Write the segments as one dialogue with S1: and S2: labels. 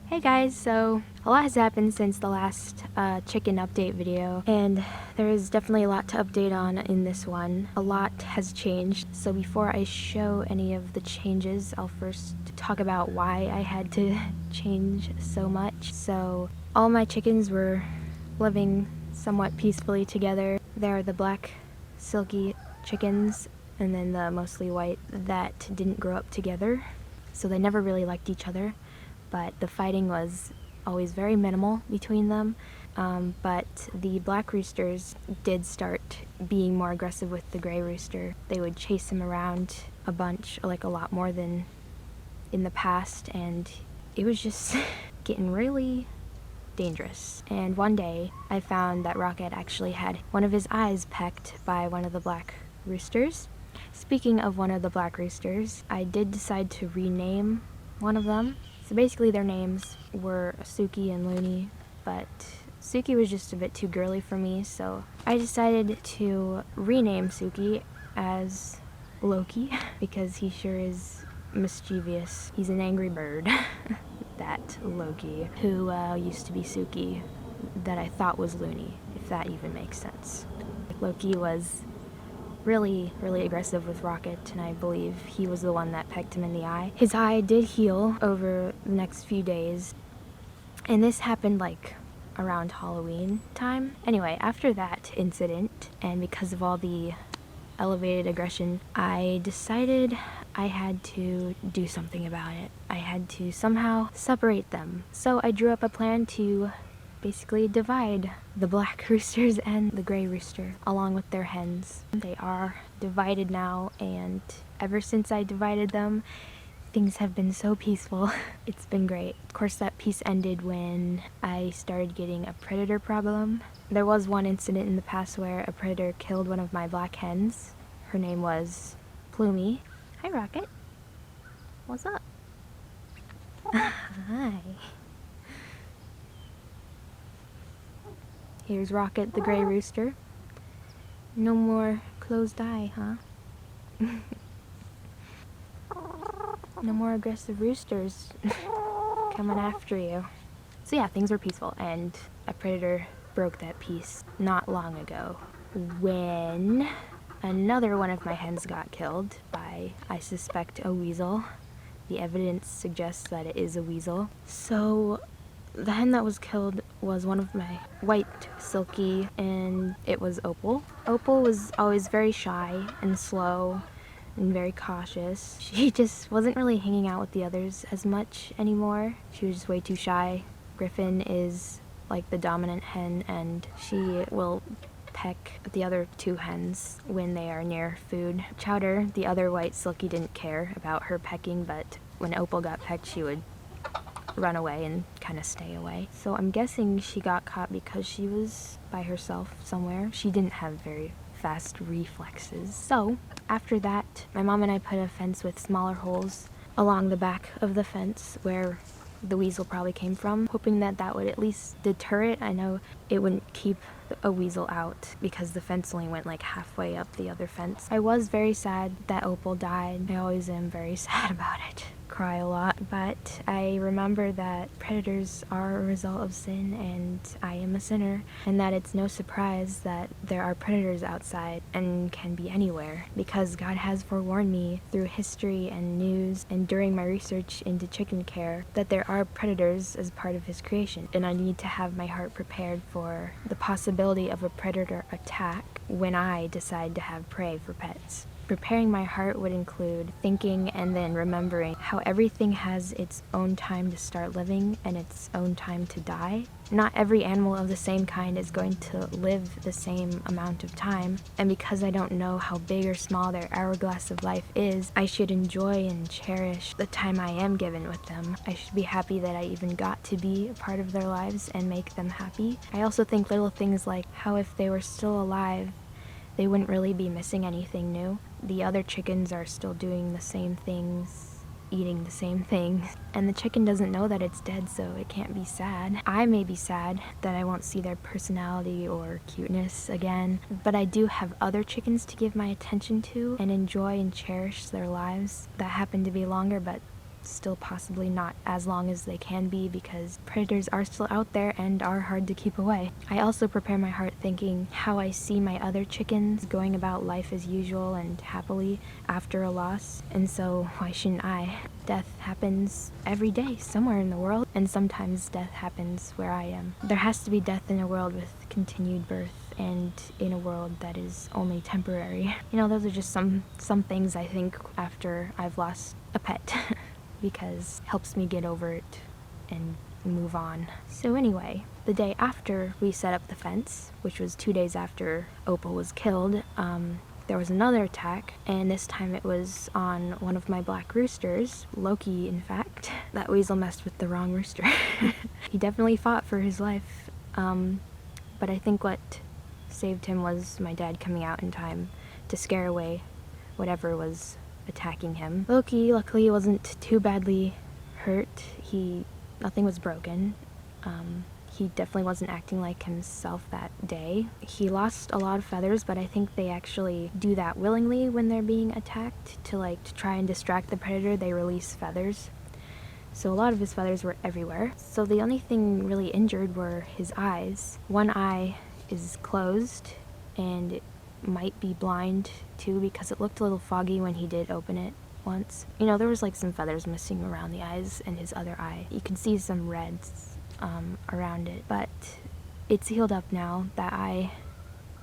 S1: Hey guys, so a lot has happened since the last chicken update video, and there is definitely a lot to update on in this one. A lot has changed, so before I show any of the changes, I'll first talk about why I had to change so much. So all my chickens were living somewhat peacefully together. There are the black silky chickens, and then the mostly white that didn't grow up together, so they never really liked each other. But the fighting was always very minimal between them. But the black roosters did start being more aggressive with the gray rooster. They would chase him around a bunch, like a lot more than in the past, and it was just getting really dangerous. And one day I found that Rocket actually had one of his eyes pecked by one of the black roosters. Speaking of one of the black roosters, I did decide to rename one of them. So basically their names were Suki and Looney, but Suki was just a bit too girly for me, so I decided to rename Suki as Loki because he sure is mischievous. He's an angry bird. That Loki, who used to be Suki, that I thought was Looney, if that even makes sense. Loki was really aggressive with Rocket, and I believe he was the one that pecked him in the eye. His eye did heal over the next few days, and this happened like around Halloween time. Anyway, after that incident, and because of all the elevated aggression, I decided I had to do something about it. I had to somehow separate them. So I drew up a plan to basically divide the black roosters and the gray rooster along with their hens. They are divided now, and ever since I divided them, things have been so peaceful. It's been great. Of course, that peace ended when I started getting a predator problem. There was one incident in the past where a predator killed one of my black hens. Her name was Plumie. Hi, Rocket. What's up? Hi. Here's Rocket the gray rooster. No more closed eye, huh? No more aggressive roosters coming after you. So yeah, things were peaceful, and a predator broke that peace not long ago when another one of my hens got killed by, I suspect, a weasel. The evidence suggests that it is a weasel. So the hen that was killed was one of my white silky, and it was Opal. Opal was always very shy and slow and very cautious. She just wasn't really hanging out with the others as much anymore. She was just way too shy. Griffin is like the dominant hen, and she will peck the other two hens when they are near food. Chowder, the other white silky, didn't care about her pecking, but when Opal got pecked, she would run away and kind of stay away. So I'm guessing she got caught because she was by herself somewhere. She didn't have very fast reflexes. So after that, my mom and I put a fence with smaller holes along the back of the fence where the weasel probably came from, hoping that that would at least deter it. I know it wouldn't keep a weasel out because the fence only went like halfway up the other fence. I was very sad that Opal died. I always am very sad about it. Cry a lot, but I remember that predators are a result of sin, and I am a sinner, and that it's no surprise that there are predators outside and can be anywhere, because God has forewarned me through history and news and during my research into chicken care that there are predators as part of his creation, and I need to have my heart prepared for the possibility of a predator attack when I decide to have prey for pets. Preparing my heart would include thinking and then remembering how everything has its own time to start living and its own time to die. Not every animal of the same kind is going to live the same amount of time, and because I don't know how big or small their hourglass of life is, I should enjoy and cherish the time I am given with them. I should be happy that I even got to be a part of their lives and make them happy. I also think little things like how if they were still alive, they wouldn't really be missing anything new. The other chickens are still doing the same things, eating the same things, and the chicken doesn't know that it's dead, so it can't be sad. I may be sad that I won't see their personality or cuteness again, but I do have other chickens to give my attention to and enjoy and cherish their lives that happen to be longer but still possibly not as long as they can be because predators are still out there and are hard to keep away. I also prepare my heart thinking how I see my other chickens going about life as usual and happily after a loss, and so why shouldn't I? Death happens every day somewhere in the world, and sometimes death happens where I am. There has to be death in a world with continued birth and in a world that is only temporary. You know, those are just some things I think after I've lost a pet because it helps me get over it and move on. So anyway, the day after we set up the fence, which was 2 days after Opal was killed, there was another attack, and this time it was on one of my black roosters, Loki in fact. That weasel messed with the wrong rooster. He definitely fought for his life, but I think what saved him was my dad coming out in time to scare away whatever was attacking him. Loki luckily wasn't too badly hurt. Nothing was broken. He definitely wasn't acting like himself that day. He lost a lot of feathers, but I think they actually do that willingly when they're being attacked to try and distract the predator. They release feathers. So a lot of his feathers were everywhere. So the only thing really injured were his eyes. One eye is closed and it might be blind too because it looked a little foggy when he did open it once. You know, there was some feathers missing around the eyes and his other eye. You can see some reds around it, but it's healed up now. That eye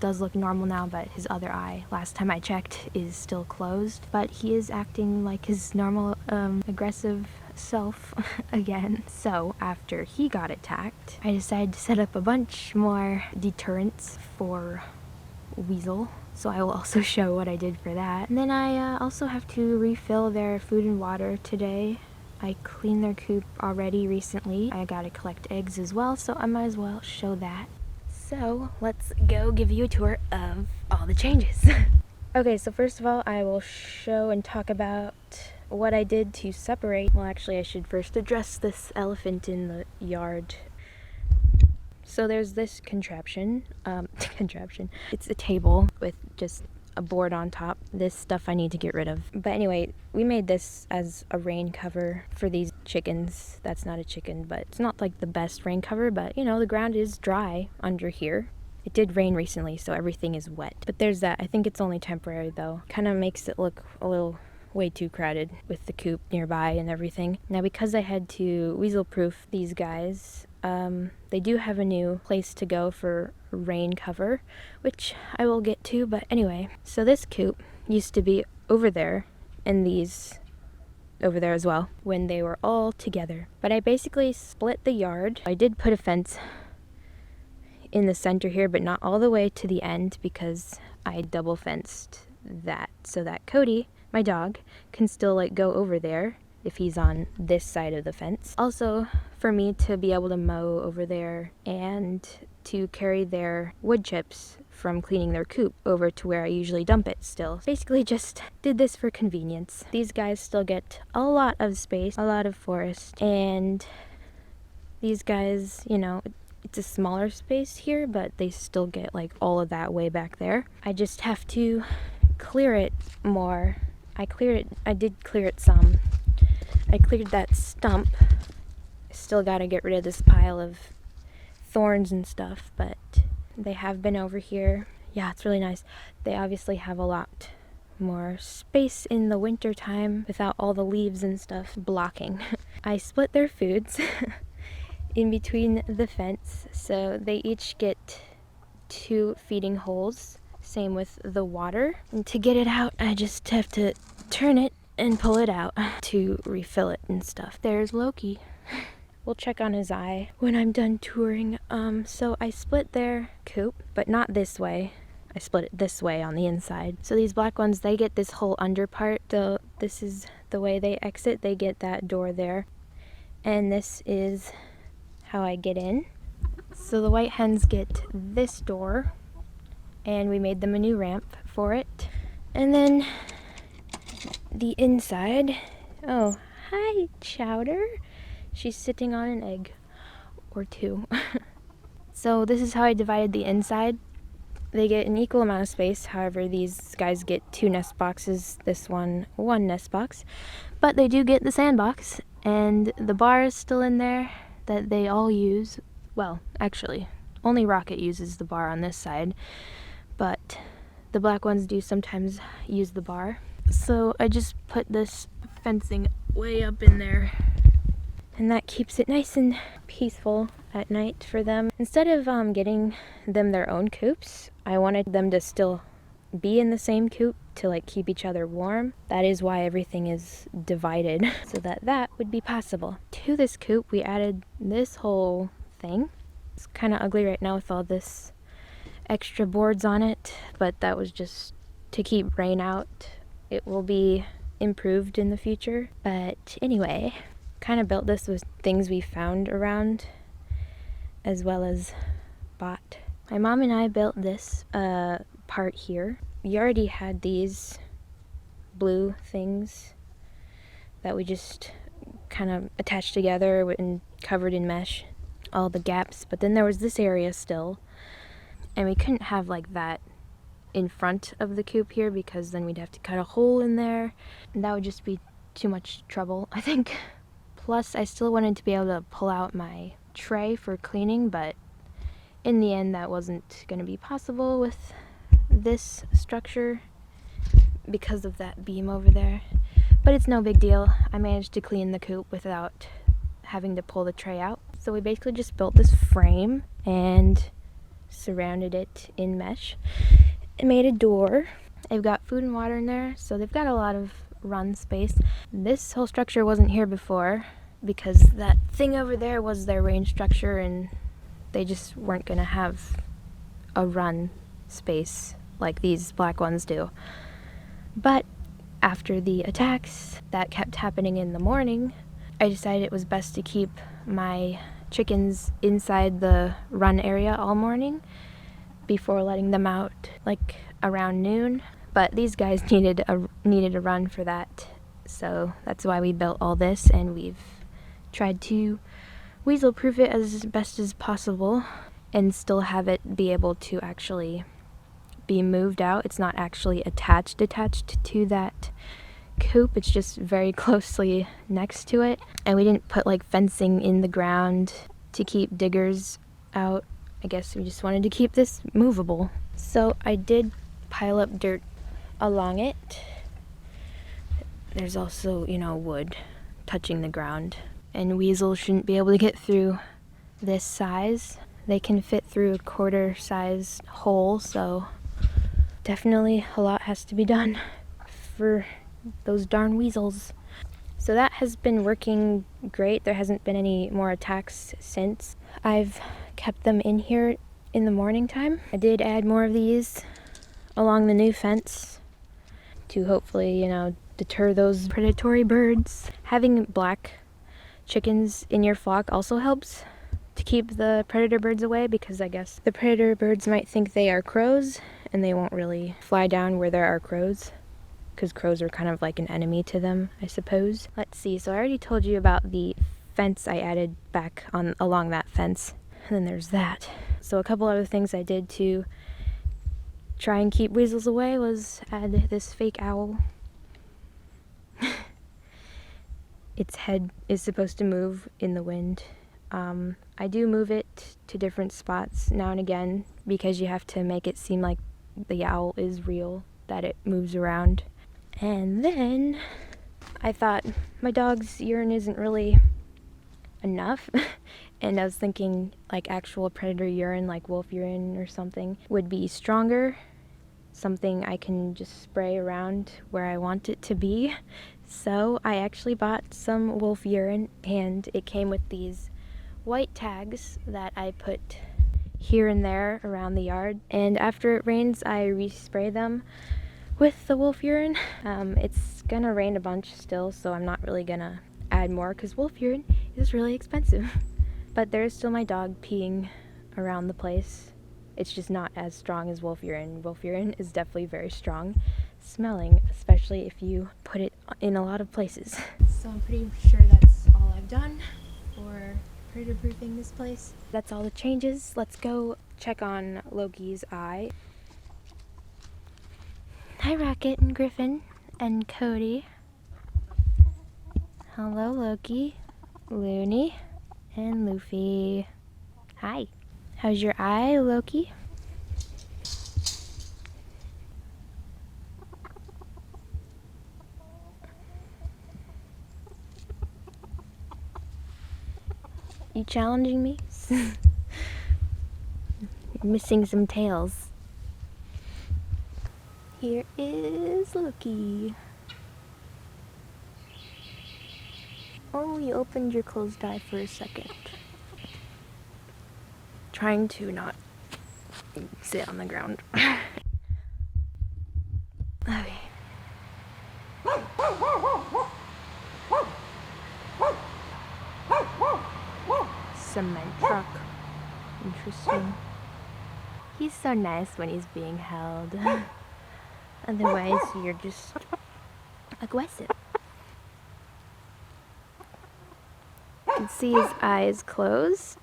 S1: does look normal now, but his other eye, last time I checked, is still closed. But he is acting like his normal aggressive self again. So after he got attacked, I decided to set up a bunch more deterrents for Weasel, so I will also show what I did for that. And then I also have to refill their food and water today. I cleaned their coop already recently. I gotta collect eggs as well, so I might as well show that. So let's go give you a tour of all the changes. Okay, so first of all, I will show and talk about what I did to separate. Well, actually, I should first address this elephant in the yard. So there's this contraption. It's a table with just a board on top. This stuff I need to get rid of. But anyway, we made this as a rain cover for these chickens. That's not a chicken, but it's not the best rain cover, but you know, the ground is dry under here. It did rain recently, so everything is wet. But there's that. I think it's only temporary though. Kind of makes it look a little way too crowded with the coop nearby and everything. Now because I had to weasel-proof these guys, they do have a new place to go for rain cover, which I will get to, but anyway. So this coop used to be over there, and these over there as well, when they were all together. But I basically split the yard. I did put a fence in the center here, but not all the way to the end because I double fenced that so that Cody, my dog, can still go over there if he's on this side of the fence. Also, for me to be able to mow over there and to carry their wood chips from cleaning their coop over to where I usually dump it still. Basically just did this for convenience. These guys still get a lot of space, a lot of forest, and these guys, you know, it's a smaller space here, but they still get all of that way back there. I just have to clear it more. I did clear it some. I cleared that stump. Still gotta get rid of this pile of thorns and stuff, but they have been over here. Yeah, it's really nice. They obviously have a lot more space in the winter time without all the leaves and stuff blocking. I split their foods in between the fence, so they each get 2 feeding holes. Same with the water. And to get it out, I just have to turn it and pull it out to refill it and stuff. There's Loki. We'll check on his eye when I'm done touring. So I split their coop, but not this way. I split it this way on the inside. So these black ones, they get this whole under part. So this is the way they exit. They get that door there. And this is how I get in. So the white hens get this door, and we made them a new ramp for it. And then the inside, oh, hi, Chowder. She's sitting on an egg or 2. So this is how I divided the inside. They get an equal amount of space. However, these guys get 2 nest boxes, this one nest box. But they do get the sandbox, and the bar is still in there that they all use. Well, actually, only Rocket uses the bar on this side, but the black ones do sometimes use the bar. So I just put this fencing way up in there, and that keeps it nice and peaceful at night for them. Instead of getting them their own coops, I wanted them to still be in the same coop to like keep each other warm. That is why everything is divided, so that would be possible. To this coop, we added this whole thing. It's kind of ugly right now with all this extra boards on it, but that was just to keep rain out. It will be improved in the future. But anyway, kind of built this with things we found around as well as bought. My mom and I built this part here. We already had these blue things that we just kind of attached together and covered in mesh, all the gaps, but then there was this area still, and we couldn't have like that in front of the coop here because then we'd have to cut a hole in there, and that would just be too much trouble, I think. Plus, I still wanted to be able to pull out my tray for cleaning, but in the end that wasn't going to be possible with this structure because of that beam over there. But it's no big deal. I managed to clean the coop without having to pull the tray out. So we basically just built this frame and surrounded it in mesh and made a door. They've got food and water in there, so they've got a lot of run space. This whole structure wasn't here before because that thing over there was their range structure, and they just weren't going to have a run space like these black ones do. But after the attacks that kept happening in the morning, I decided it was best to keep my chickens inside the run area all morning before letting them out like around noon. But these guys needed a run for that, so that's why we built all this, and we've tried to weasel proof it as best as possible and still have it be able to actually be moved out. It's not actually attached to that coop, it's just very closely next to it. And we didn't put like fencing in the ground to keep diggers out. I guess we just wanted to keep this movable. So I did pile up dirt along it. There's also, wood touching the ground. And weasels shouldn't be able to get through this size. They can fit through a quarter-size hole, so definitely a lot has to be done for those darn weasels. So that has been working great. There hasn't been any more attacks since. I've kept them in here in the morning time. I did add more of these along the new fence to hopefully, deter those predatory birds. Having black chickens in your flock also helps to keep the predator birds away, because I guess the predator birds might think they are crows and they won't really fly down where there are crows, because crows are kind of like an enemy to them, I suppose. Let's see, so I already told you about the fence I added back along that fence, and then there's that. So a couple other things I did to try and keep weasels away was add this fake owl. Its head is supposed to move in the wind. I do move it to different spots now and again because you have to make it seem like the owl is real, that it moves around. And then I thought my dog's urine isn't really enough and I was thinking like actual predator urine, like wolf urine or something, would be stronger, something I can just spray around where I want it to be. So I actually bought some wolf urine, and it came with these white tags that I put here and there around the yard, and after it rains I respray them with the wolf urine. It's gonna rain a bunch still, so I'm not really gonna add more because wolf urine is really expensive. But there's still my dog peeing around the place. It's just not as strong as wolf urine. Wolf urine is definitely very strong smelling, especially if you put it in a lot of places. So I'm pretty sure that's all I've done for predator proofing this place. That's all the changes. Let's go check on Loki's eye. Hi, Rocket and Griffin and Cody. Hello, Loki, Looney, and Luffy. Hi. How's your eye, Loki? You challenging me? You're missing some tails. Here is Loki. Oh, you opened your closed eye for a second. Trying to not sit on the ground. Okay. Cement truck. Interesting. He's so nice when he's being held. Otherwise, you're just aggressive. You can see his eyes closed.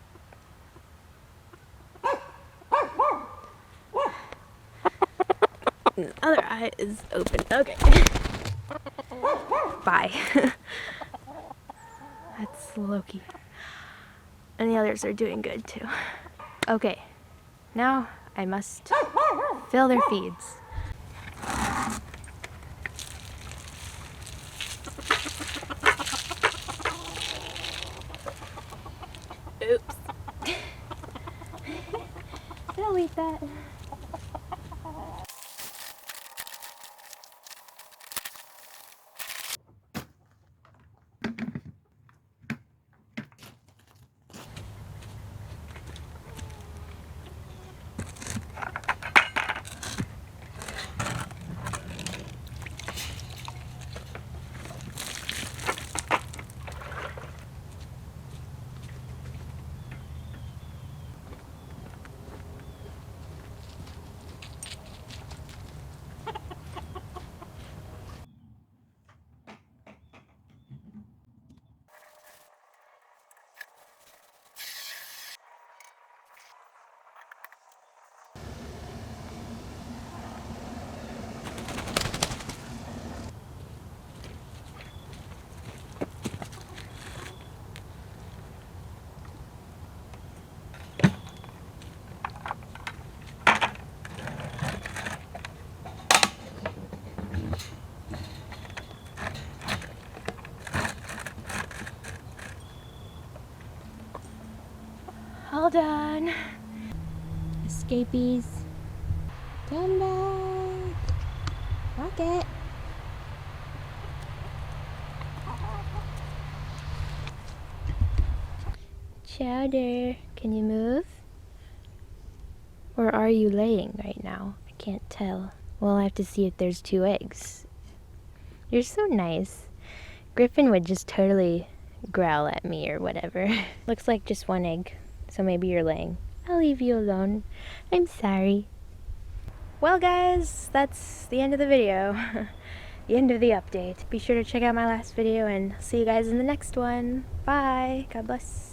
S1: And the other eye is open. Okay. Bye. That's Loki. And the others are doing good too. Okay. Now I must fill their feeds. Oops. I'll eat that. All done. Escapees. Come back. Rocket. Chowder, can you move? Or are you laying right now? I can't tell. Well, I have to see if there's 2 eggs. You're so nice. Griffin would just totally growl at me or whatever. Looks like just 1 egg, so maybe you're laying. I'll leave you alone. I'm sorry. Well guys, that's the end of the video. The end of the update. Be sure to check out my last video and see you guys in the next one. Bye. God bless.